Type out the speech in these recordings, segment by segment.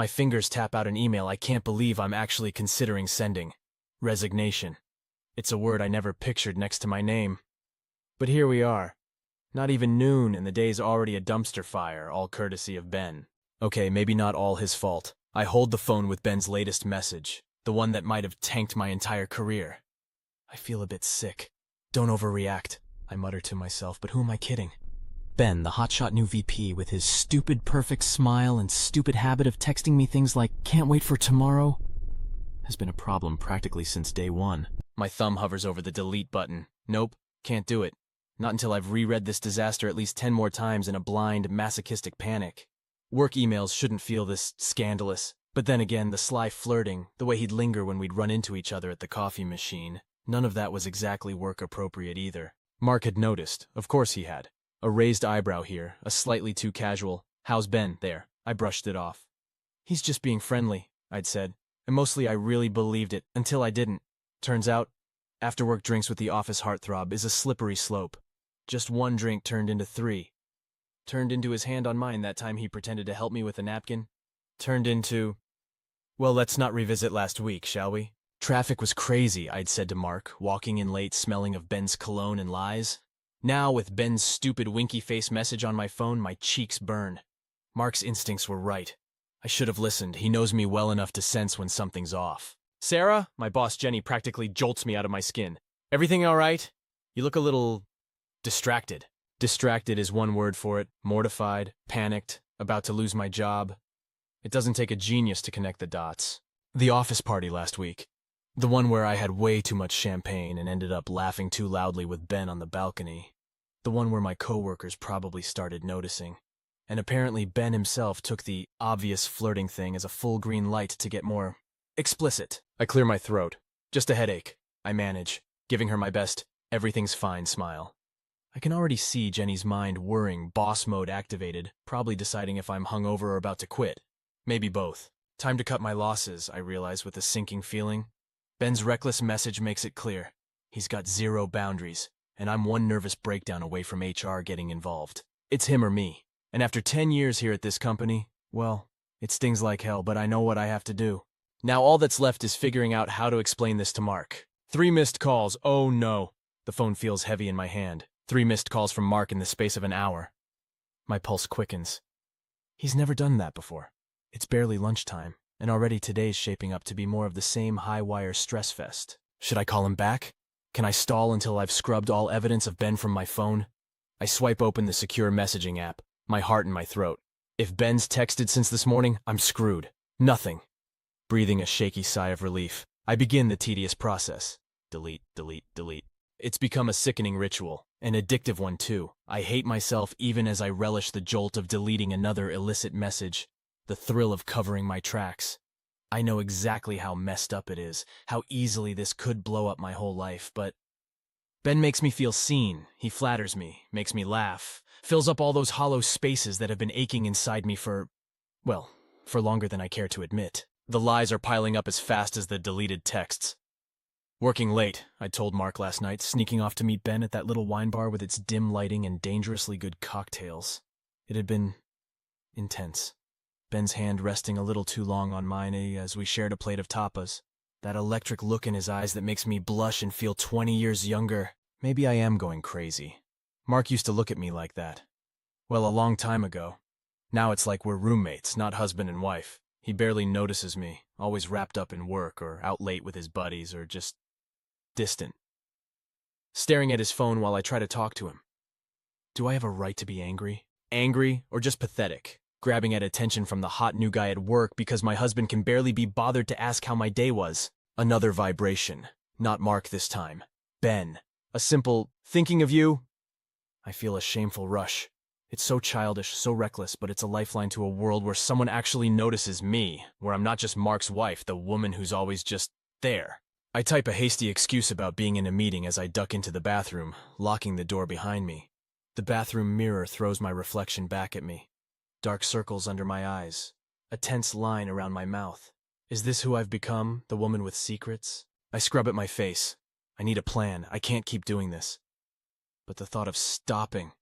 My fingers tap out an email I can't believe I'm actually considering sending. Resignation. It's a word I never pictured next to my name. But here we are. Not even noon and the day's already a dumpster fire, all courtesy of Ben. Okay, maybe not all his fault. I hold the phone with Ben's latest message, the one that might have tanked my entire career. I feel a bit sick. Don't overreact, I mutter to myself, but who am I kidding? Ben, the hotshot new VP, with his stupid perfect smile and stupid habit of texting me things like, "Can't wait for tomorrow," has been a problem practically since day one. My thumb hovers over the delete button. Nope, can't do it. Not until I've reread this disaster at least 10 more times in a blind, masochistic panic. Work emails shouldn't feel this scandalous. But then again, the sly flirting, the way he'd linger when we'd run into each other at the coffee machine, none of that was exactly work-appropriate either. Mark had noticed. Of course he had. A raised eyebrow here, a slightly too casual, "How's Ben?" there. I brushed it off. He's just being friendly, I'd said. And mostly I really believed it, until I didn't. Turns out, after-work drinks with the office heartthrob is a slippery slope. Just one drink turned into 3. Turned into his hand on mine that time he pretended to help me with a napkin. Turned into... Well, let's not revisit last week, shall we? Traffic was crazy, I'd said to Mark, walking in late smelling of Ben's cologne and lies. Now, with Ben's stupid winky face message on my phone, my cheeks burn. Mark's instincts were right. I should have listened. He knows me well enough to sense when something's off. "Sarah," my boss Jenny practically jolts me out of my skin. "Everything all right? You look a little... distracted." Distracted is one word for it. Mortified, panicked, about to lose my job. It doesn't take a genius to connect the dots. The office party last week. The one where I had way too much champagne and ended up laughing too loudly with Ben on the balcony. The one where my coworkers probably started noticing. And apparently Ben himself took the obvious flirting thing as a full green light to get more explicit. I clear my throat. Just a headache. I manage, giving her my best, "everything's fine" smile. I can already see Jenny's mind whirring, boss mode activated, probably deciding if I'm hungover or about to quit. Maybe both. Time to cut my losses, I realize with a sinking feeling. Ben's reckless message makes it clear. He's got 0 boundaries, and I'm one nervous breakdown away from HR getting involved. It's him or me. And after 10 years here at this company, well, it stings like hell, but I know what I have to do. Now all that's left is figuring out how to explain this to Mark. 3 missed calls, oh no. The phone feels heavy in my hand. 3 missed calls from Mark in the space of an hour. My pulse quickens. He's never done that before. It's barely lunchtime, and already today's shaping up to be more of the same high-wire stress fest. Should I call him back? Can I stall until I've scrubbed all evidence of Ben from my phone? I swipe open the secure messaging app, my heart in my throat. If Ben's texted since this morning, I'm screwed. Nothing. Breathing a shaky sigh of relief, I begin the tedious process. Delete, delete, delete. It's become a sickening ritual, an addictive one too. I hate myself even as I relish the jolt of deleting another illicit message, the thrill of covering my tracks. I know exactly how messed up it is, how easily this could blow up my whole life, but Ben makes me feel seen. He flatters me, makes me laugh, fills up all those hollow spaces that have been aching inside me for longer than I care to admit. The lies are piling up as fast as the deleted texts. Working late, I told Mark last night, sneaking off to meet Ben at that little wine bar with its dim lighting and dangerously good cocktails. It had been intense. Ben's hand resting a little too long on mine as we shared a plate of tapas. That electric look in his eyes that makes me blush and feel 20 years younger. Maybe I am going crazy. Mark used to look at me like that. Well, a long time ago. Now it's like we're roommates, not husband and wife. He barely notices me, always wrapped up in work or out late with his buddies or just distant. Staring at his phone while I try to talk to him. Do I have a right to be angry? Angry or just pathetic? Grabbing at attention from the hot new guy at work because my husband can barely be bothered to ask how my day was. Another vibration. Not Mark this time. Ben. A simple, "thinking of you." I feel a shameful rush. It's so childish, so reckless, but it's a lifeline to a world where someone actually notices me, where I'm not just Mark's wife, the woman who's always just there. I type a hasty excuse about being in a meeting as I duck into the bathroom, locking the door behind me. The bathroom mirror throws my reflection back at me. Dark circles under my eyes. A tense line around my mouth. Is this who I've become, the woman with secrets? I scrub at my face. I need a plan. I can't keep doing this. But the thought of stopping.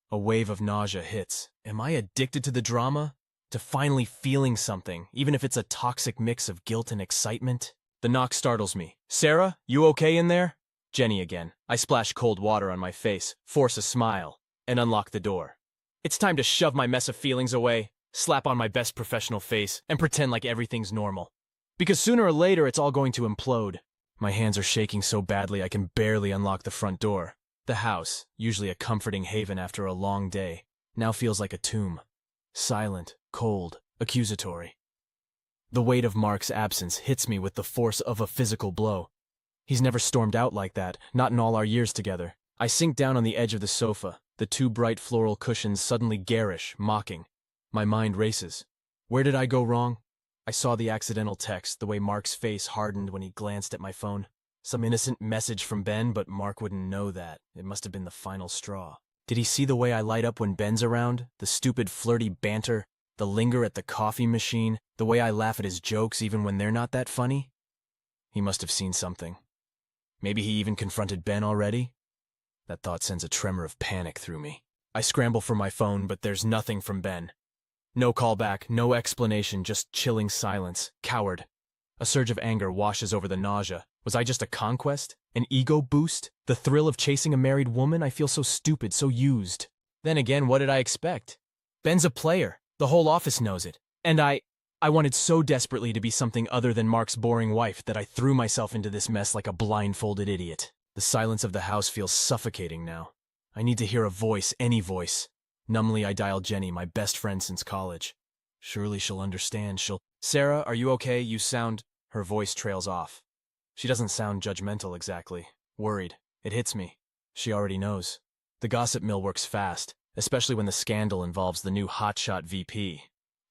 A wave of nausea hits. Am I addicted to the drama? to finally feeling something, even if it's a toxic mix of guilt and excitement. The knock startles me. Sarah, you okay in there? Jenny again. I splash cold water on my face, force a smile, and unlock the door. It's time to shove my mess of feelings away, slap on my best professional face, and pretend like everything's normal. Because sooner or later, it's all going to implode. My hands are shaking so badly I can barely unlock the front door. The house, usually a comforting haven after a long day, now feels like a tomb. Silent, cold, accusatory. The weight of Mark's absence hits me with the force of a physical blow. He's never stormed out like that, not in all our years together. I sink down on the edge of the sofa, the two bright floral cushions suddenly garish, mocking. My mind races. Where did I go wrong? I saw the accidental text, the way Mark's face hardened when he glanced at my phone. Some innocent message from Ben, but Mark wouldn't know that. It must have been the final straw. Did he see the way I light up when Ben's around? The stupid, flirty banter? The linger at the coffee machine? The way I laugh at his jokes even when they're not that funny? He must have seen something. Maybe he even confronted Ben already? That thought sends a tremor of panic through me. I scramble for my phone, but there's nothing from Ben. No callback, no explanation, just chilling silence. Coward. A surge of anger washes over the nausea. Was I just a conquest? An ego boost? The thrill of chasing a married woman? I feel so stupid, so used. Then again, what did I expect? Ben's a player. The whole office knows it. And I wanted so desperately to be something other than Mark's boring wife that I threw myself into this mess like a blindfolded idiot. The silence of the house feels suffocating now. I need to hear a voice, any voice. Numbly, I dial Jenny, my best friend since college. Surely she'll understand. Sarah, are you okay? You sound... Her voice trails off. She doesn't sound judgmental exactly. Worried. It hits me. She already knows. The gossip mill works fast, especially when the scandal involves the new hotshot VP.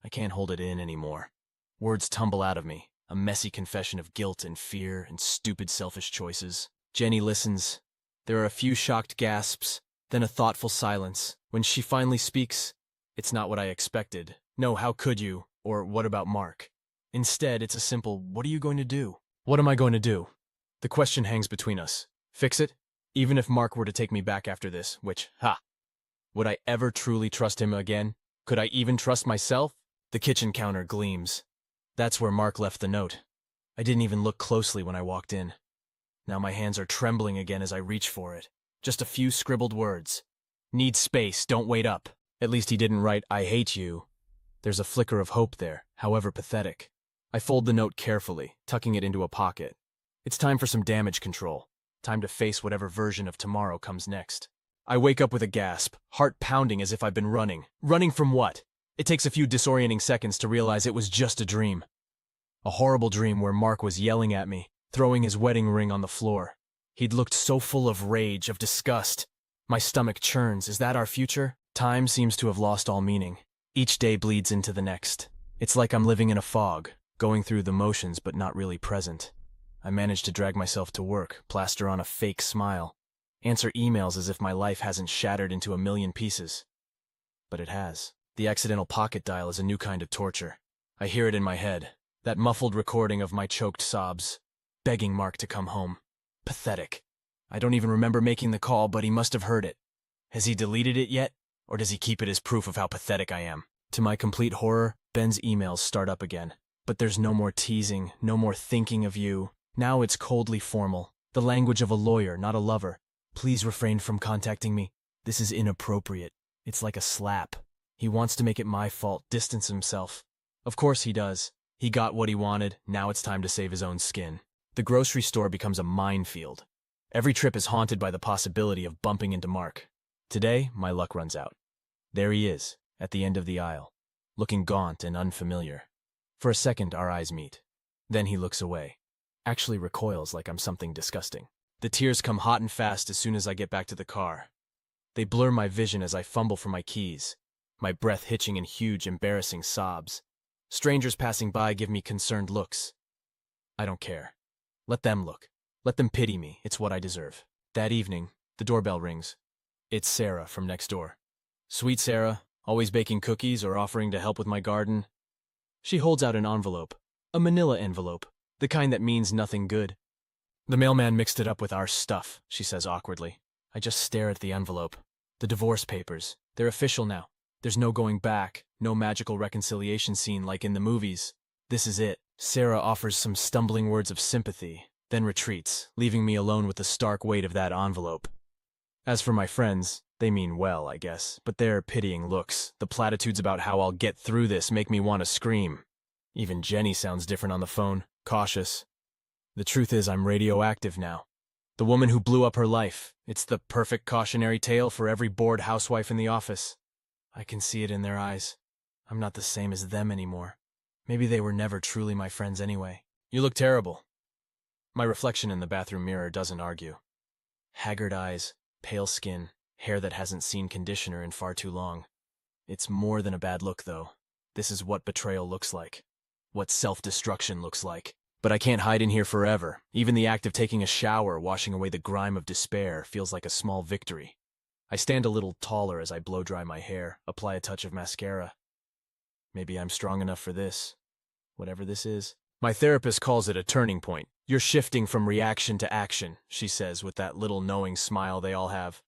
I can't hold it in anymore. Words tumble out of me, a messy confession of guilt and fear and stupid selfish choices. Jenny listens. There are a few shocked gasps, then a thoughtful silence. When she finally speaks, it's not what I expected. No, how could you? Or what about Mark? Instead, it's a simple, what are you going to do? What am I going to do? The question hangs between us. Fix it? Even if Mark were to take me back after this, which, would I ever truly trust him again? Could I even trust myself? The kitchen counter gleams. That's where Mark left the note. I didn't even look closely when I walked in. Now my hands are trembling again as I reach for it. Just a few scribbled words. Need space, don't wait up. At least he didn't write, I hate you. There's a flicker of hope there, however pathetic. I fold the note carefully, tucking it into a pocket. It's time for some damage control. Time to face whatever version of tomorrow comes next. I wake up with a gasp, heart pounding as if I've been running. Running from what? It takes a few disorienting seconds to realize it was just a dream. A horrible dream where Mark was yelling at me, throwing his wedding ring on the floor. He'd looked so full of rage, of disgust. My stomach churns. Is that our future? Time seems to have lost all meaning. Each day bleeds into the next. It's like I'm living in a fog, going through the motions but not really present. I manage to drag myself to work, plaster on a fake smile, answer emails as if my life hasn't shattered into a million pieces. But it has. The accidental pocket dial is a new kind of torture. I hear it in my head, that muffled recording of my choked sobs, begging Mark to come home. Pathetic. I don't even remember making the call, but he must have heard it. Has he deleted it yet? Or does he keep it as proof of how pathetic I am? To my complete horror, Ben's emails start up again. But there's no more teasing, no more thinking of you. Now it's coldly formal. The language of a lawyer, not a lover. Please refrain from contacting me. This is inappropriate. It's like a slap. He wants to make it my fault, distance himself. Of course he does. He got what he wanted. Now it's time to save his own skin. The grocery store becomes a minefield. Every trip is haunted by the possibility of bumping into Mark. Today, my luck runs out. There he is, at the end of the aisle, looking gaunt and unfamiliar. For a second, our eyes meet. Then he looks away, actually recoils like I'm something disgusting. The tears come hot and fast as soon as I get back to the car. They blur my vision as I fumble for my keys, my breath hitching in huge, embarrassing sobs. Strangers passing by give me concerned looks. I don't care. Let them look. Let them pity me. It's what I deserve. That evening, the doorbell rings. It's Sarah from next door. Sweet Sarah, always baking cookies or offering to help with my garden. She holds out an envelope, a manila envelope, the kind that means nothing good. The mailman mixed it up with our stuff, she says awkwardly. I just stare at the envelope. The divorce papers. They're official now. There's no going back, no magical reconciliation scene like in the movies. This is it. Sarah offers some stumbling words of sympathy, then retreats, leaving me alone with the stark weight of that envelope. As for my friends, they mean well, I guess, but their pitying looks, the platitudes about how I'll get through this make me want to scream. Even Jenny sounds different on the phone, cautious. The truth is I'm radioactive now. The woman who blew up her life. It's the perfect cautionary tale for every bored housewife in the office. I can see it in their eyes. I'm not the same as them anymore. Maybe they were never truly my friends anyway. You look terrible. My reflection in the bathroom mirror doesn't argue. Haggard eyes, pale skin, hair that hasn't seen conditioner in far too long. It's more than a bad look, though. This is what betrayal looks like. What self-destruction looks like. But I can't hide in here forever. Even the act of taking a shower, washing away the grime of despair, feels like a small victory. I stand a little taller as I blow-dry my hair, apply a touch of mascara. Maybe I'm strong enough for this. Whatever this is. My therapist calls it a turning point. You're shifting from reaction to action, she says with that little knowing smile they all have.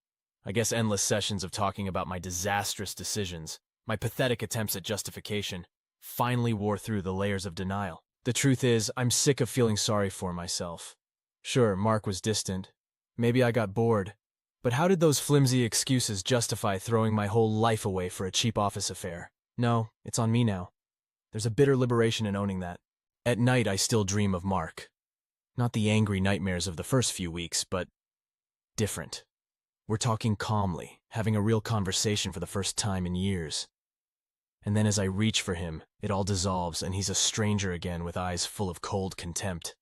I guess endless sessions of talking about my disastrous decisions, my pathetic attempts at justification, finally wore through the layers of denial. The truth is, I'm sick of feeling sorry for myself. Sure, Mark was distant. Maybe I got bored. But how did those flimsy excuses justify throwing my whole life away for a cheap office affair? No, it's on me now. There's a bitter liberation in owning that. At night, I still dream of Mark. Not the angry nightmares of the first few weeks, but different. We're talking calmly, having a real conversation for the first time in years. And then as I reach for him, it all dissolves and he's a stranger again with eyes full of cold contempt.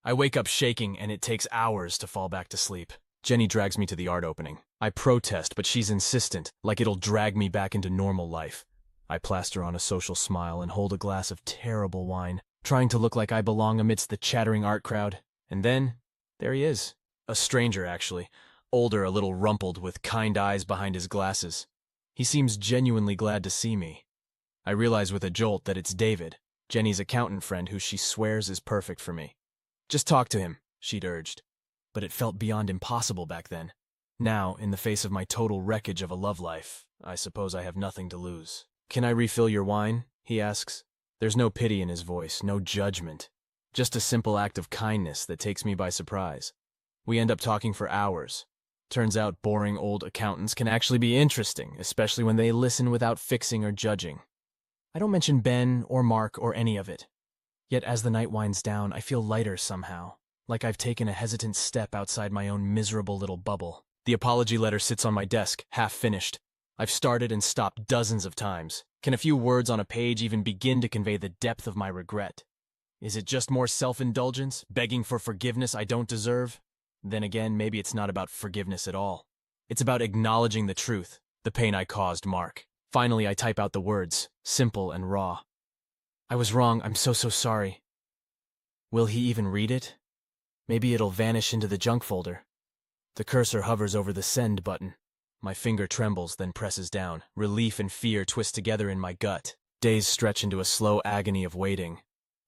I wake up shaking and it takes hours to fall back to sleep. Jenny drags me to the art opening. I protest, but she's insistent, like it'll drag me back into normal life. I plaster on a social smile and hold a glass of terrible wine, trying to look like I belong amidst the chattering art crowd. And then, there he is. A stranger, actually. Older, a little rumpled, with kind eyes behind his glasses. He seems genuinely glad to see me. I realize with a jolt that it's David, Jenny's accountant friend who she swears is perfect for me. Just talk to him, she'd urged. But it felt beyond impossible back then. Now, in the face of my total wreckage of a love life, I suppose I have nothing to lose. Can I refill your wine? He asks. There's no pity in his voice, no judgment. Just a simple act of kindness that takes me by surprise. We end up talking for hours. Turns out boring old accountants can actually be interesting, especially when they listen without fixing or judging. I don't mention Ben or Mark or any of it. Yet as the night winds down, I feel lighter somehow, like I've taken a hesitant step outside my own miserable little bubble. The apology letter sits on my desk, half finished. I've started and stopped dozens of times. Can a few words on a page even begin to convey the depth of my regret? Is it just more self-indulgence, begging for forgiveness I don't deserve? Then again, maybe it's not about forgiveness at all. It's about acknowledging the truth, the pain I caused Mark. Finally, I type out the words, simple and raw. I was wrong, I'm so sorry. Will he even read it? Maybe it'll vanish into the junk folder. The cursor hovers over the send button. My finger trembles, then presses down. Relief and fear twist together in my gut. Days stretch into a slow agony of waiting.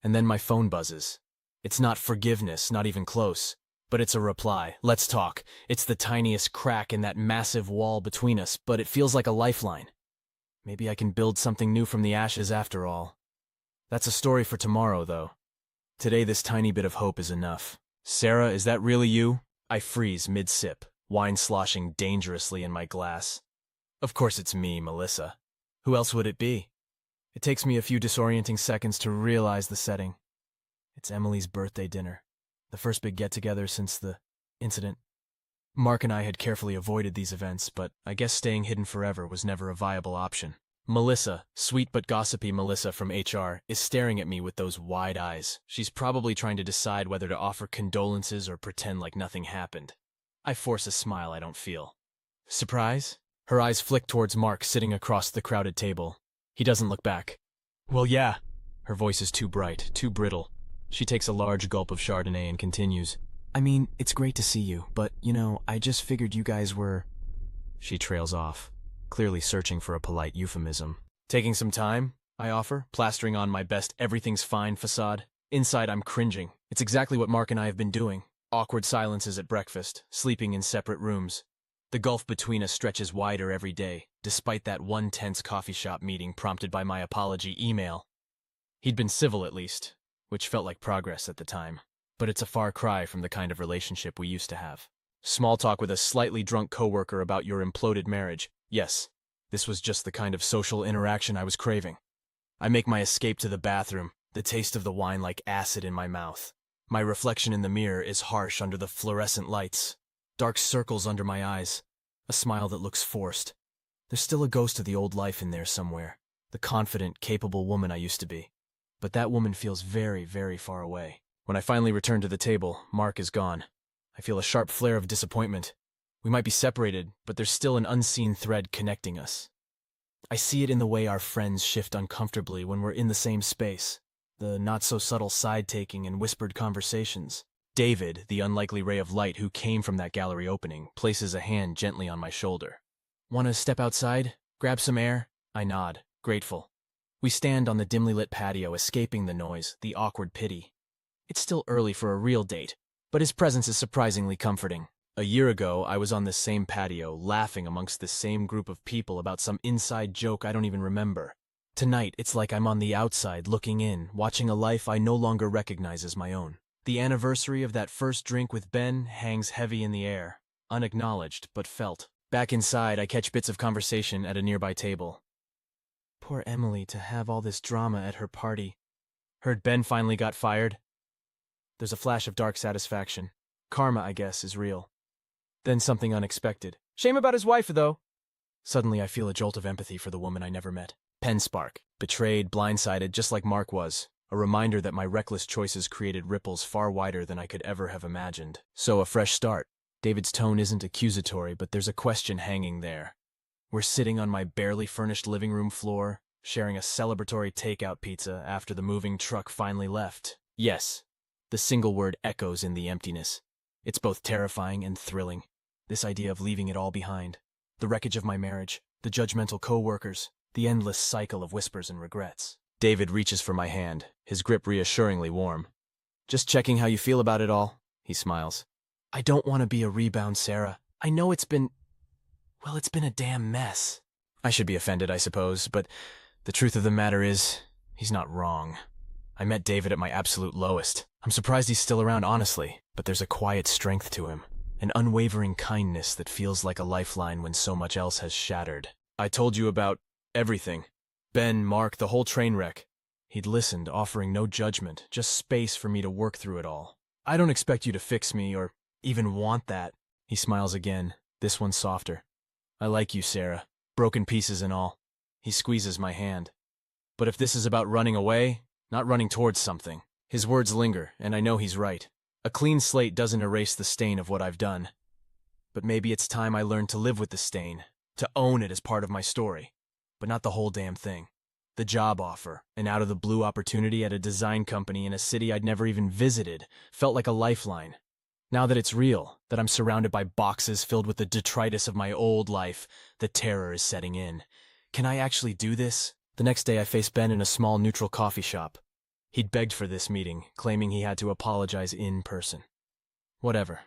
And then my phone buzzes. It's not forgiveness, not even close. But it's a reply. Let's talk. It's the tiniest crack in that massive wall between us, but it feels like a lifeline. Maybe I can build something new from the ashes after all. That's a story for tomorrow, though. Today, this tiny bit of hope is enough. Sarah, is that really you? I freeze mid-sip, wine sloshing dangerously in my glass. Of course it's me, Melissa. Who else would it be? It takes me a few disorienting seconds to realize the setting. It's Emily's birthday dinner. The first big get-together since the incident. Mark and I had carefully avoided these events, but I guess staying hidden forever was never a viable option. Melissa, sweet but gossipy Melissa from HR, is staring at me with those wide eyes. She's probably trying to decide whether to offer condolences or pretend like nothing happened. I force a smile I don't feel. Surprise? Her eyes flick towards Mark sitting across the crowded table. He doesn't look back. Well, yeah. Her voice is too bright, too brittle. She takes a large gulp of Chardonnay and continues. I mean, it's great to see you, but, I just figured you guys were... She trails off, clearly searching for a polite euphemism. Taking some time, I offer, plastering on my best everything's fine facade. Inside, I'm cringing. It's exactly what Mark and I have been doing. Awkward silences at breakfast, sleeping in separate rooms. The gulf between us stretches wider every day, despite that one tense coffee shop meeting prompted by my apology email. He'd been civil at least, which felt like progress at the time. But it's a far cry from the kind of relationship we used to have. Small talk with a slightly drunk coworker about your imploded marriage. Yes, this was just the kind of social interaction I was craving. I make my escape to the bathroom, the taste of the wine like acid in my mouth. My reflection in the mirror is harsh under the fluorescent lights. Dark circles under my eyes. A smile that looks forced. There's still a ghost of the old life in there somewhere. The confident, capable woman I used to be. But that woman feels very, very far away. When I finally return to the table, Mark is gone. I feel a sharp flare of disappointment. We might be separated, but there's still an unseen thread connecting us. I see it in the way our friends shift uncomfortably when we're in the same space. The not-so-subtle side-taking and whispered conversations. David, the unlikely ray of light who came from that gallery opening, places a hand gently on my shoulder. "Want to step outside? Grab some air?" I nod, grateful. We stand on the dimly lit patio, escaping the noise, the awkward pity. It's still early for a real date, but his presence is surprisingly comforting. A year ago, I was on this same patio, laughing amongst this same group of people about some inside joke I don't even remember. Tonight, it's like I'm on the outside, looking in, watching a life I no longer recognize as my own. The anniversary of that first drink with Ben hangs heavy in the air, unacknowledged but felt. Back inside, I catch bits of conversation at a nearby table. "Poor Emily to have all this drama at her party. Heard Ben finally got fired?" There's a flash of dark satisfaction. Karma, I guess, is real. Then something unexpected. "Shame about his wife, though." Suddenly I feel a jolt of empathy for the woman I never met. Penspark. Betrayed, blindsided, just like Mark was. A reminder that my reckless choices created ripples far wider than I could ever have imagined. So a fresh start. David's tone isn't accusatory, but there's a question hanging there. We're sitting on my barely furnished living room floor, sharing a celebratory takeout pizza after the moving truck finally left. Yes, the single word echoes in the emptiness. It's both terrifying and thrilling. This idea of leaving it all behind. The wreckage of my marriage, the judgmental co-workers, the endless cycle of whispers and regrets. David reaches for my hand, his grip reassuringly warm. "Just checking how you feel about it all," he smiles. "I don't want to be a rebound, Sarah. I know it's been a damn mess." I should be offended, I suppose, but the truth of the matter is, he's not wrong. I met David at my absolute lowest. I'm surprised he's still around, honestly, but there's a quiet strength to him, an unwavering kindness that feels like a lifeline when so much else has shattered. "I told you about everything. Ben, Mark, the whole train wreck." He'd listened, offering no judgment, just space for me to work through it all. "I don't expect you to fix me, or even want that." He smiles again, this one softer. "I like you, Sarah, broken pieces and all." He squeezes my hand. "But if this is about running away, not running towards something." His words linger, and I know he's right. A clean slate doesn't erase the stain of what I've done. But maybe it's time I learned to live with the stain, to own it as part of my story. But not the whole damn thing. The job offer, an out-of-the-blue opportunity at a design company in a city I'd never even visited, felt like a lifeline. Now that it's real, that I'm surrounded by boxes filled with the detritus of my old life, the terror is setting in. Can I actually do this? The next day I faced Ben in a small neutral coffee shop. He'd begged for this meeting, claiming he had to apologize in person. Whatever.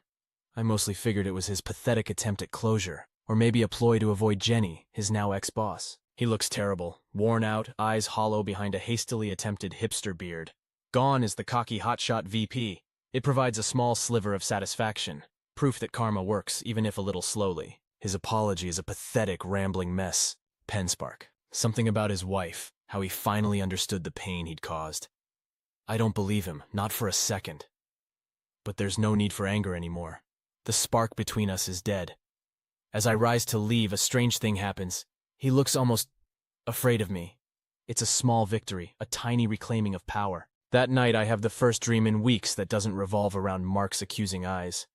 I mostly figured it was his pathetic attempt at closure, or maybe a ploy to avoid Jenny, his now ex-boss. He looks terrible, worn out, eyes hollow behind a hastily attempted hipster beard. Gone is the cocky hotshot VP. It provides a small sliver of satisfaction, proof that karma works, even if a little slowly. His apology is a pathetic, rambling mess. Penspark. Something about his wife, how he finally understood the pain he'd caused. I don't believe him, not for a second. But there's no need for anger anymore. The spark between us is dead. As I rise to leave, a strange thing happens. He looks almost afraid of me. It's a small victory, a tiny reclaiming of power. That night I have the first dream in weeks that doesn't revolve around Mark's accusing eyes.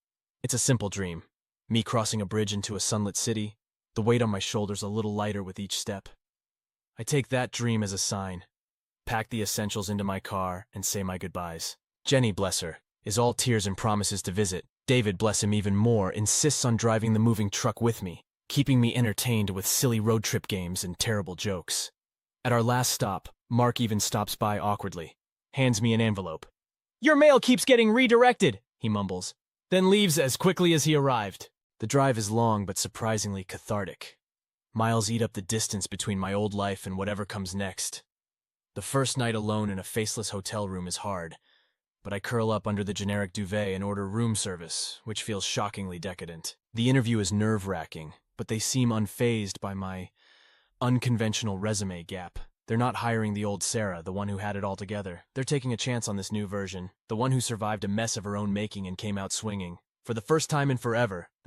It's a simple dream. Me crossing a bridge into a sunlit city, the weight on my shoulders a little lighter with each step. I take that dream as a sign, pack the essentials into my car, and say my goodbyes. Jenny, bless her, is all tears and promises to visit. David, bless him even more, insists on driving the moving truck with me, keeping me entertained with silly road trip games and terrible jokes. At our last stop, Mark even stops by awkwardly, hands me an envelope. "Your mail keeps getting redirected," he mumbles, then leaves as quickly as he arrived. The drive is long but surprisingly cathartic. Miles eat up the distance between my old life and whatever comes next. The first night alone in a faceless hotel room is hard, but I curl up under the generic duvet and order room service, which feels shockingly decadent. The interview is nerve-wracking, but they seem unfazed by my unconventional resume gap. They're not hiring the old Sarah, the one who had it all together. They're taking a chance on this new version, the one who survived a mess of her own making and came out swinging. For the first time in forever, that